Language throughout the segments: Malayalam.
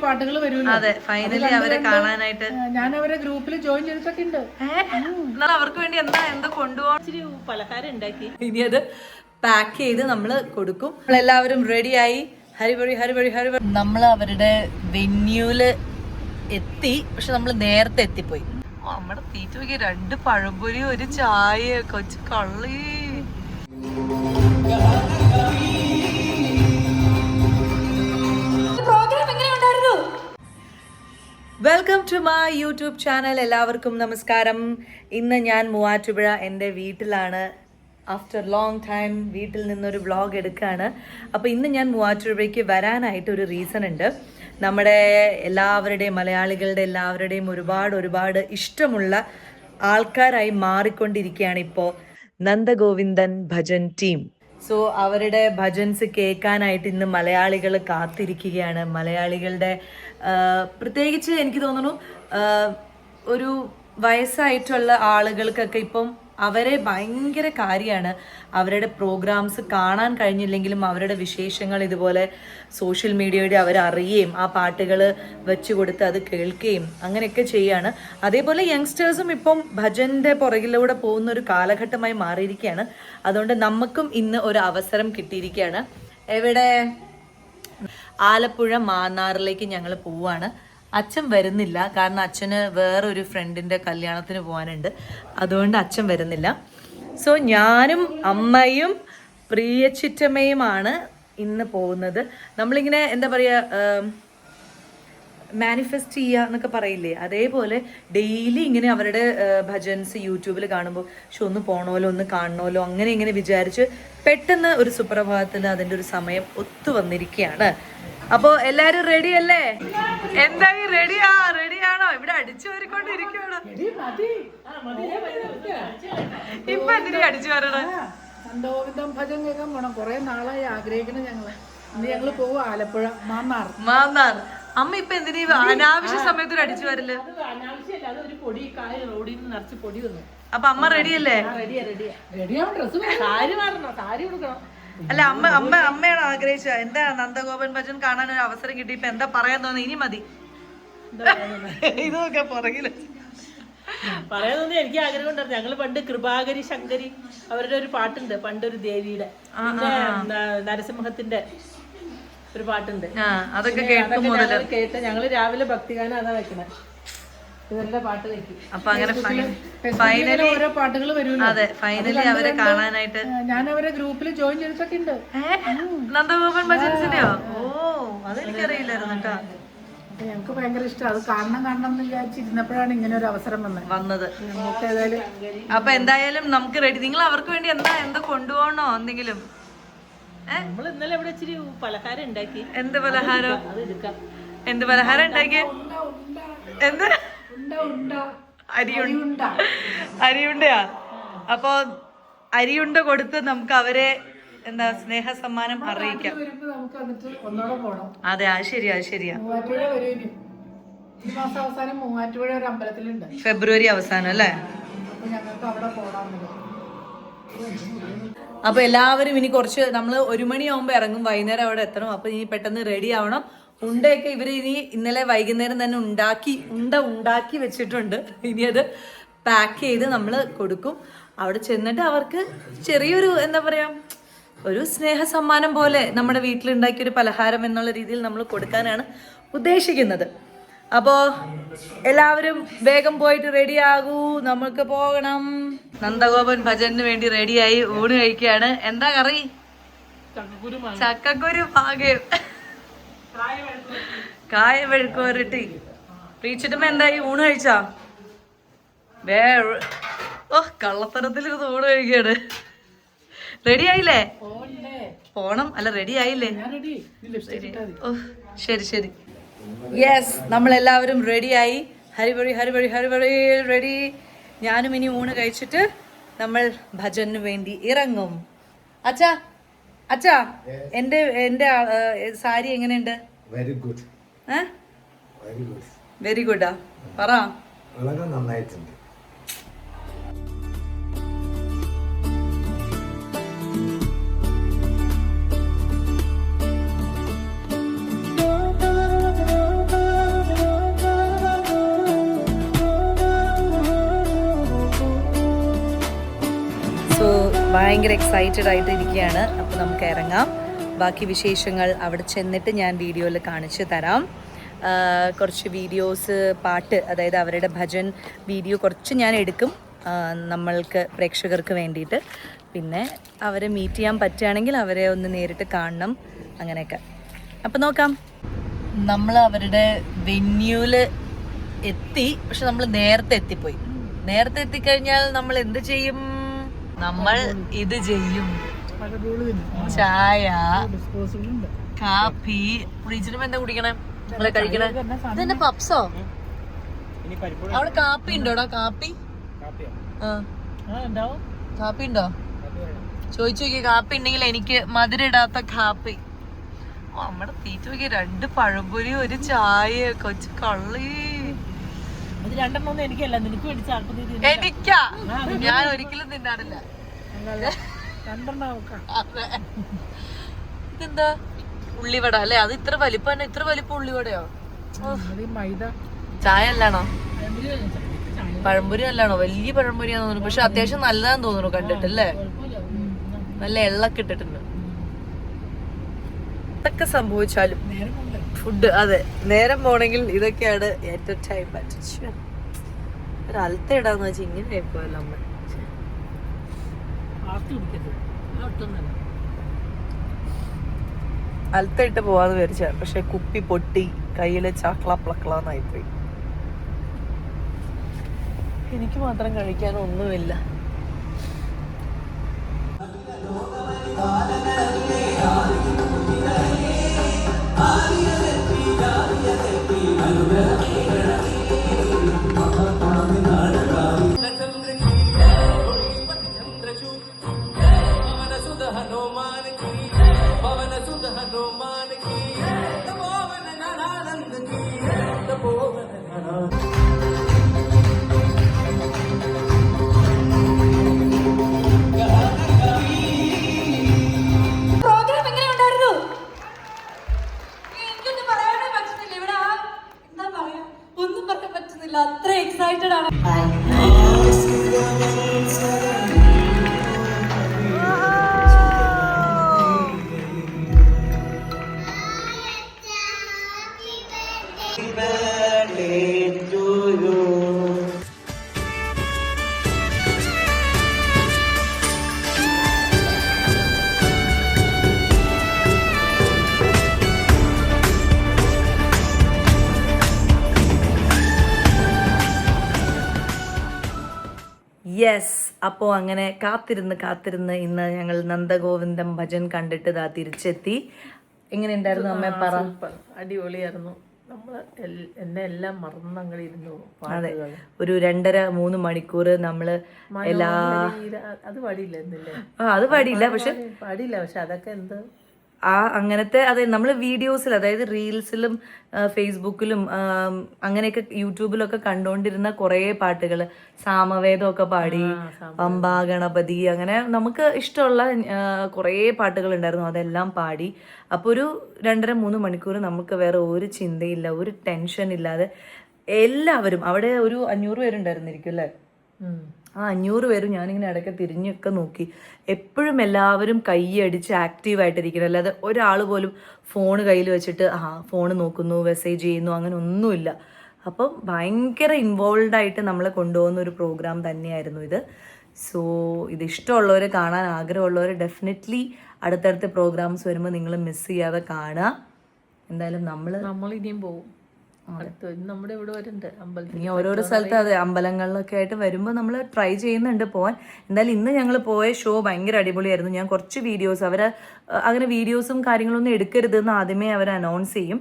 പാട്ടുകൾ വരുമല്ലോ. അതെ, ഫൈനലി അവരെ കാണാനായിട്ട് ഞാൻ അവരെ ഗ്രൂപ്പിൽ ജോയിൻ ചെയ്തിട്ടൊക്കെ ഉണ്ട്. എന്നാൽ അവർക്ക് വേണ്ടി എന്താ കൊണ്ടുപോകാൻ ഇച്ചിരി പലഹാരം ഉണ്ടാക്കി ഇനി അത് പാക്ക് ചെയ്ത് നമ്മള് കൊടുക്കും. നമ്മളെല്ലാവരും റെഡിയായി. ഹരിബറി ഹരിബറി ഹരിബറി. നമ്മൾ അവരുടെ വെന്യൂല് എത്തി. പക്ഷെ നമ്മൾ നേരത്തെ എത്തിപ്പോയി. നമ്മുടെ തീറ്റ 2 പഴംപൊരി, ഒരു ചായ, കൊച്ചു കള്ളി. Welcome to my YouTube channel. എല്ലാവർക്കും നമസ്കാരം. ഇന്ന് ഞാൻ മൂവാറ്റുപുഴ എൻ്റെ വീട്ടിലാണ്. ആഫ്റ്റർ ലോങ് ടൈം വീട്ടിൽ നിന്നൊരു വ്ളോഗ് എടുക്കുകയാണ്. അപ്പോൾ ഇന്ന് ഞാൻ മൂവാറ്റുപുഴയ്ക്ക് വരാനായിട്ട് ഒരു റീസൺ ഉണ്ട്. നമ്മുടെ എല്ലാവരുടെയും, മലയാളികളുടെ എല്ലാവരുടെയും ഒരുപാട് ഇഷ്ടമുള്ള ആൾക്കാരായി മാറിക്കൊണ്ടിരിക്കുകയാണ് ഇപ്പോൾ നന്ദഗോവിന്ദൻ ഭജൻ ടീം. സോ അവരുടെ ഭജൻസ് കേൾക്കാനായിട്ട് ഇന്ന് മലയാളികൾ കാത്തിരിക്കുകയാണ്. മലയാളികളുടെ പ്രത്യേകിച്ച് എനിക്ക് തോന്നുന്നു ഒരു വയസ്സായിട്ടുള്ള ആളുകൾക്കൊക്കെ ഇപ്പം അവരെ ഭയങ്കര കാര്യമാണ്. അവരുടെ പ്രോഗ്രാംസ് കാണാൻ കഴിഞ്ഞില്ലെങ്കിലും അവരുടെ വിശേഷങ്ങൾ ഇതുപോലെ സോഷ്യൽ മീഡിയയുടെ അവരറിയുകയും ആ പാട്ടുകൾ വെച്ച് കൊടുത്ത് അത് കേൾക്കുകയും അങ്ങനെയൊക്കെ ചെയ്യാണ്. അതേപോലെ യങ്സ്റ്റേഴ്സും ഇപ്പം ഭജൻ്റെ പുറകിലൂടെ പോകുന്ന ഒരു കാലഘട്ടമായി മാറിയിരിക്കുകയാണ്. അതുകൊണ്ട് നമുക്കും ഇന്ന് ഒരു അവസരം കിട്ടിയിരിക്കുകയാണ്. എവിടെ? ആലപ്പുഴ മാന്നാറിലേക്ക് ഞങ്ങൾ പോവാണ്. അച്ഛൻ വരുന്നില്ല, കാരണം അച്ഛന് വേറൊരു ഫ്രണ്ടിൻ്റെ കല്യാണത്തിന് പോകാനുണ്ട്. അതുകൊണ്ട് അച്ഛൻ വരുന്നില്ല. സോ ഞാനും അമ്മയും പ്രിയച്ചിറ്റമ്മയുമാണ് ഇന്ന് പോകുന്നത്. നമ്മളിങ്ങനെ എന്താ പറയുക, മാനിഫെസ്റ്റ് ചെയ്യുക എന്നൊക്കെ പറയില്ലേ, അതേപോലെ ഡെയിലി ഇങ്ങനെ അവരുടെ ഭജൻസ് യൂട്യൂബിൽ കാണുമ്പോൾ ഒന്ന് പോകണമല്ലോ, ഒന്ന് കാണണമല്ലോ, അങ്ങനെ ഇങ്ങനെ വിചാരിച്ച് പെട്ടെന്ന് ഒരു സുപ്രഭാതത്തിന് അതിൻ്റെ ഒരു സമയം ഒത്തു വന്നിരിക്കുകയാണ്. അപ്പോ എല്ലാരും റെഡി അല്ലേ? എന്തായി, റെഡിയാണോ? ഇവിടെ അടിച്ചു വരിക്കൊണ്ടിരിക്കുകയാണോ? ഇപ്പൊ എന്തിനാ അടിച്ചു വരണേ? നന്ദഗോവിന്ദൻ ഭജൻ കേൾക്കാൻ പോണം. കുറെ നാളായി ആഗ്രഹിക്കണം ഞങ്ങള്. ഇന്ന് ഞങ്ങള് പോവും ആലപ്പുഴ മാന്നാർ. അമ്മ ഇപ്പൊ എന്തിനാ അനാവശ്യ സമയത്ത് അടിച്ചു വരല്? അനാവശ്യമല്ല, അതൊരു പൊടി റോഡിൽ നിന്ന് നിറച്ച് പൊടി വന്നു. അപ്പൊ അമ്മ റെഡിയല്ലേ? റെഡിയാവും. ഡ്രസ് സാരി മാറണം, സാരി കൊടുക്കണം. അല്ല, അമ്മയാണ് ആഗ്രഹിച്ചത്. എന്താ നന്ദഗോപൻ ഭജൻ കാണാൻ ഒരു അവസരം കിട്ടിയപ്പോ എന്താ പറയാൻ തോന്നുന്നത്? ഇനി മതി ഇതൊക്കെ പുറകില് പറയാൻ തോന്നി. എനിക്ക് ആഗ്രഹം ഉണ്ടായിരുന്നു. ഞങ്ങള് പണ്ട് കൃപാകരി ശങ്കരി അവരുടെ ഒരു പാട്ടുണ്ട്, പണ്ടൊരു ദേവിയുടെ, പിന്നെ നരസിംഹത്തിന്റെ ഒരു പാട്ടുണ്ട്. അതൊക്കെ കേട്ട് ഞങ്ങള് രാവിലെ ഭക്തിഗാനം അതാ വെക്കണേ. ഇവരുടെ പാട്ട് വെക്കും. അപ്പൊ അങ്ങനെ ഫൈനലി ഓരോ പാട്ടുകൾ വരുമല്ലോ. അതെ, ഫൈനലി അവരെ കാണാനായിട്ട് ഞാൻ അവരെ ഗ്രൂപ്പിൽ ജോയിൻ ചെയ്തിട്ടൊക്കെ ഉണ്ട്. നന്ദഗോപൻ ഭജൻസിന്റെയോ? ഓ, അതെനിക്കറിയില്ലായിരുന്നു കേട്ടോ. ഞങ്ങക്ക് ഭയങ്കര ഇഷ്ടം. അത് കാണണം എന്ന് വിചാരിച്ചിരുന്നപ്പോഴാണ് ഇങ്ങനെ ഒരു അവസരം വന്നത്. നമുക്ക് ഏതായാലും അപ്പൊ എന്തായാലും നമുക്ക് റെഡി. നിങ്ങൾ അവർക്ക് വേണ്ടി എന്താ കൊണ്ടുപോകണോ എന്തെങ്കിലും? നമ്മൾ ഇന്നലെ ഇവിടെ ഇച്ചിരി പലഹാരം ഉണ്ടാക്കി. എന്ത് പലഹാരം? അത് എടുക്കാം. എന്ത് പലഹാരം ഉണ്ടാക്കി? എന്ത്? അരിയുണ്ടയാ? അപ്പൊ അരിയുണ്ട കൊടുത്ത് നമുക്ക് അവരെ എന്താ സ്നേഹ സമ്മാനം അറിയിക്കാം. അതെ, അത് ശരിയാ. ഫെബ്രുവരി അവസാനം അല്ലേ? അപ്പൊ എല്ലാവരും ഇനി കുറച്ച്, നമ്മൾ 1 മണിയാവുമ്പോ ഇറങ്ങും, വൈകുന്നേരം അവിടെ എത്തണം. അപ്പൊ ഇനി പെട്ടെന്ന് റെഡി ആവണം. ഉണ്ടയൊക്കെ ഇവർ ഇന്നലെ വൈകുന്നേരം തന്നെ ഉണ്ടാക്കി വെച്ചിട്ടുണ്ട്. ഇനി അത് പാക്ക് ചെയ്ത് നമ്മൾ കൊടുക്കും. അവിടെ ചെന്നിട്ട് അവർക്ക് ചെറിയൊരു എന്താ പറയാ, ഒരു സ്നേഹ സമ്മാനം പോലെ നമ്മുടെ വീട്ടിലുണ്ടാക്കിയൊരു പലഹാരം എന്നുള്ള രീതിയിൽ നമ്മൾ കൊടുക്കാനാണ് ഉദ്ദേശിക്കുന്നത്. അപ്പോൾ എല്ലാവരും വേഗം പോയിട്ട് റെഡിയാകൂ, നമുക്ക് പോകണം. നന്ദഗോപൻ ഭജന് വേണ്ടി റെഡിയായി ഊണ് കഴിക്കുകയാണ്. എന്താ കറി? ചക്കക്കുരു പാകയും കായ വെഴുക്കുവരട്ടി. പ്രീച്ചിട്ടുമ്പോ എന്തായി, ഊണ് കഴിച്ചാ? കള്ളത്തരത്തിലിരുന്ന് ഊണ് കഴിക്കാണ്. റെഡി ആയില്ലേ? പോണം. അല്ല, റെഡി ആയില്ലേ? ശരി. യെസ്, നമ്മളെല്ലാവരും റെഡിയായി. ഹരിബറി റെഡി. ഞാനും ഇനി ഊണ് കഴിച്ചിട്ട് നമ്മൾ ഭജന് വേണ്ടി ഇറങ്ങും. അച്ഛാ എന്റെ സാരി എങ്ങനെയുണ്ട്? വെരി ഗുഡാ പറ. വളരെ നന്നായിട്ടുണ്ട്. ഭയങ്കര എക്സൈറ്റഡ് ആയിട്ട് ഇരിക്കുകയാണ്. അപ്പോൾ നമുക്ക് ഇറങ്ങാം. ബാക്കി വിശേഷങ്ങൾ അവിടെ ചെന്നിട്ട് ഞാൻ വീഡിയോയിൽ കാണിച്ചു തരാം. കുറച്ച് വീഡിയോസ്, പാട്ട്, അതായത് അവരുടെ ഭജൻ വീഡിയോ കുറച്ച് ഞാൻ എടുക്കും നമ്മൾക്ക് പ്രേക്ഷകർക്ക് വേണ്ടിയിട്ട്. പിന്നെ അവരെ മീറ്റ് ചെയ്യാൻ പറ്റുകയാണെങ്കിൽ അവരെ ഒന്ന് നേരിട്ട് കാണണം, അങ്ങനെയൊക്കെ. അപ്പം നോക്കാം. നമ്മൾ അവരുടെ വെന്യൂവിൽ എത്തി. പക്ഷെ നമ്മൾ നേരത്തെ എത്തിപ്പോയി. നേരത്തെ എത്തിക്കഴിഞ്ഞാൽ നമ്മൾ എന്ത് ചെയ്യും? നമ്മൾ ഇത് ചെയ്യും. ചായ, കാപ്പി. റീജിനും എന്താ കുടിക്കണേ? നിങ്ങളെ കഴിക്കണേ? ഇതെന്നെ പപ്സോ? അവിടെ കാപ്പി ഉണ്ടോടാ? കാപ്പി കാപ്പി ഉണ്ടോ ചോദിച്ചു നോക്കി. കാപ്പി ഉണ്ടെങ്കിൽ എനിക്ക് മധുരം ഇടാത്ത കാപ്പി. നമ്മുടെ തീറ്റ നോക്കി 2 പഴംപൊരി, ഒരു ചായ. കൊച്ചു കള്ളി. എനിക്കാ, ഞാൻ ഒരിക്കലും തിന്നാറില്ല. ഇതെന്താ? ഉള്ളിവട അല്ലേ? അത് ഇത്ര വലിപ്പം തന്നെ. ഇത്ര വലിപ്പം ഉള്ളിവടയോ? ചായ അല്ലാണോ? പഴംപൊരി അല്ലാണോ? വലിയ പഴംപൊരിയാന്ന് തോന്നുന്നു. പക്ഷെ അത്യാവശ്യം നല്ലതാന്ന് തോന്നുന്നു കണ്ടിട്ടല്ലേ. നല്ല എള്ളൊക്കെ ഇട്ടിട്ടുണ്ട്. ഇതൊക്കെ സംഭവിച്ചാലും ഫുഡ്, അതെ, നേരം പോണെങ്കിൽ ഇതൊക്കെയാണ് ഏറ്റവും ടൈം. ഒരു അലത്ത ഇടാന്ന് വെച്ചാൽ ഇങ്ങനെ ആയിപ്പോയല്ലോ അമ്മ. അലത്ത ഇട്ട് പോവാന്ന് വിചാരിച്ച, പക്ഷെ കുപ്പി പൊട്ടി കയ്യില് ചാക്കള പ്ലക്കളാന്നായിപ്പോയി. എനിക്ക് മാത്രം കഴിക്കാനൊന്നുമില്ല. അത്ര എക്സൈറ്റഡ് ആണ്. യെസ്, അപ്പോൾ അങ്ങനെ കാത്തിരുന്ന് ഇന്ന് ഞങ്ങൾ നന്ദഗോവിന്ദം ഭജൻ കണ്ടിട്ട് ഇതാ തിരിച്ചെത്തി. എങ്ങനെ ഉണ്ടായിരുന്നു അമ്മ? പറ. അടിപൊളിയായിരുന്നു. നമ്മള് എന്നെ എല്ലാം മറന്നങ്ങനെ ഇരുന്നു. അതെ, ഒരു 2.5-3 മണിക്കൂർ നമ്മള് എല്ലാ അത് പാടിയില്ലേ? അത് പാടിയില്ല. പക്ഷെ അതൊക്കെ എന്ത് അങ്ങനത്തെ, അതെ, നമ്മൾ വീഡിയോസിൽ, അതായത് റീൽസിലും ഫേസ്ബുക്കിലും അങ്ങനെയൊക്കെ യൂട്യൂബിലൊക്കെ കണ്ടുകൊണ്ടിരുന്ന കുറേ പാട്ടുകൾ, സാമവേദമൊക്കെ പാടി, പമ്പാ ഗണപതി, അങ്ങനെ നമുക്ക് ഇഷ്ടമുള്ള കുറേ പാട്ടുകൾ ഉണ്ടായിരുന്നു. അതെല്ലാം പാടി. അപ്പോൾ ഒരു 2.5-3 മണിക്കൂർ നമുക്ക് വേറെ ഒരു ചിന്തയില്ല, ഒരു ടെൻഷൻ ഇല്ലാതെ എല്ലാവരും അവിടെ ഒരു 500 പേരുണ്ടായിരുന്നിരിക്കും അല്ലേ? ആ 500 പേരും ഞാനിങ്ങനെ ഇടയ്ക്ക് തിരിഞ്ഞൊക്കെ നോക്കി. എപ്പോഴും എല്ലാവരും കൈയടിച്ച് ആക്റ്റീവായിട്ടിരിക്കണം. അല്ലാതെ ഒരാൾ പോലും ഫോൺ കയ്യിൽ വെച്ചിട്ട് ഫോൺ നോക്കുന്നു, മെസ്സേജ് ചെയ്യുന്നു, അങ്ങനെ ഒന്നുമില്ല. അപ്പം ഭയങ്കര ഇൻവോൾവ് ആയിട്ട് നമ്മളെ കൊണ്ടുപോകുന്ന ഒരു പ്രോഗ്രാം തന്നെയായിരുന്നു ഇത്. സോ ഇത് ഇഷ്ടമുള്ളവർ, കാണാൻ ആഗ്രഹമുള്ളവർ ഡെഫിനറ്റ്ലി അടുത്തടുത്ത പ്രോഗ്രാംസ് വരുമ്പോൾ നിങ്ങൾ മിസ് ചെയ്യാതെ കാണുക. എന്തായാലും നമ്മൾ ഇനിയും പോകും. നമ്മുടെ ഇവിടെ വരുന്നുണ്ട് അമ്പലത്തിൽ. ഇനി ഓരോരോ സ്ഥലത്ത്, അതെ, അമ്പലങ്ങളിലൊക്കെ ആയിട്ട് വരുമ്പോൾ നമ്മൾ ട്രൈ ചെയ്യുന്നുണ്ട് പോകാൻ. എന്തായാലും ഇന്ന് ഞങ്ങൾ പോയ ഷോ ഭയങ്കര അടിപൊളിയായിരുന്നു. ഞാൻ കുറച്ച് വീഡിയോസ്, അങ്ങനെ വീഡിയോസും കാര്യങ്ങളൊന്നും എടുക്കരുതെന്ന് ആദ്യമേ അവർ അനൗൺസ് ചെയ്യും.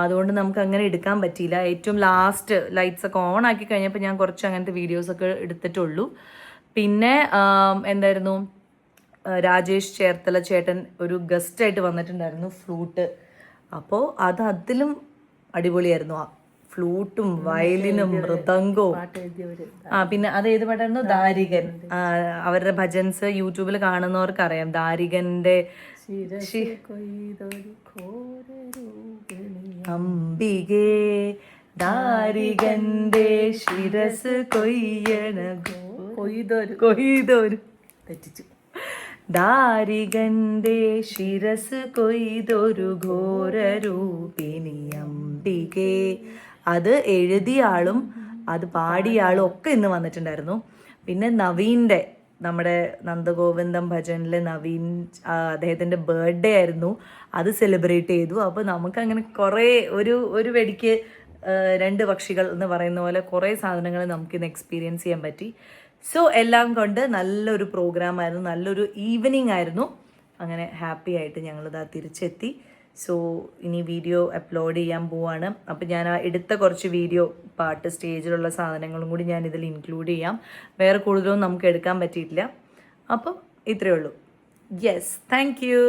അതുകൊണ്ട് നമുക്ക് അങ്ങനെ എടുക്കാൻ പറ്റിയില്ല. ഏറ്റവും ലാസ്റ്റ് ലൈറ്റ്സ് ഒക്കെ ഓൺ ആക്കി കഴിഞ്ഞപ്പോൾ ഞാൻ കുറച്ച് അങ്ങനത്തെ വീഡിയോസൊക്കെ എടുത്തിട്ടുള്ളൂ. പിന്നെ എന്തായിരുന്നു, രാജേഷ് ചേർത്തല ചേട്ടൻ ഒരു ഗസ്റ്റായിട്ട് വന്നിട്ടുണ്ടായിരുന്നു, ഫ്ലൂട്ട്. അപ്പോൾ അതിലും അടിപൊളിയായിരുന്നു. ആ ഫ്ലൂട്ടും വയലിനും മൃദംഗവും. പിന്നെ അത് ഏത് പാട്ടായിരുന്നു? ദാരികൻ. അവരുടെ ഭജൻസ് യൂട്യൂബിൽ കാണുന്നവർക്ക് അറിയാം. ദാരികന്റെ അംബികേ ദാരികന്റെ ശിരസ് കൊയ്യണ കൊയ്തോരു തെറ്റിച്ചു. ദാരികന്റെ ശിരസ് കൊയ്തൊരു ഘോരരൂപിണി അംബികേ. അത് എഴുതിയ ആളും അത് പാടിയ ആളും ഒക്കെ ഇന്ന് വന്നിട്ടുണ്ടായിരുന്നു. പിന്നെ നവീൻ്റെ, നമ്മുടെ നന്ദഗോവിന്ദം ഭജനിലെ നവീൻ, അദ്ദേഹത്തിൻ്റെ ബർത്ത്ഡേ ആയിരുന്നു, അത് സെലിബ്രേറ്റ് ചെയ്തു. അപ്പോൾ നമുക്കങ്ങനെ കുറേ ഒരു വെടിക്ക് രണ്ട് പക്ഷികൾ എന്ന് പറയുന്ന പോലെ കുറേ സാധനങ്ങൾ നമുക്കിന്ന് എക്സ്പീരിയൻസ് ചെയ്യാൻ പറ്റി. സോ എല്ലാം കൊണ്ട് നല്ലൊരു പ്രോഗ്രാം ആയിരുന്നു, നല്ലൊരു ഈവനിങ് ആയിരുന്നു. അങ്ങനെ ഹാപ്പി ആയിട്ട് ഞങ്ങളിതാ തിരിച്ചെത്തി. സോ ഇനി വീഡിയോ അപ്ലോഡ് ചെയ്യാൻ പോവാണ്. അപ്പോൾ ഞാൻ ആ എടുത്ത കുറച്ച് വീഡിയോ, പാട്ട്, സ്റ്റേജിലുള്ള സാധനങ്ങളും കൂടി ഞാൻ ഇതിൽ ഇൻക്ലൂഡ് ചെയ്യാം. വേറെ കൂടുതലൊന്നും നമുക്ക് എടുക്കാൻ പറ്റിയിട്ടില്ല. അപ്പം ഇത്രയേ ഉള്ളൂ. Yes, thank you.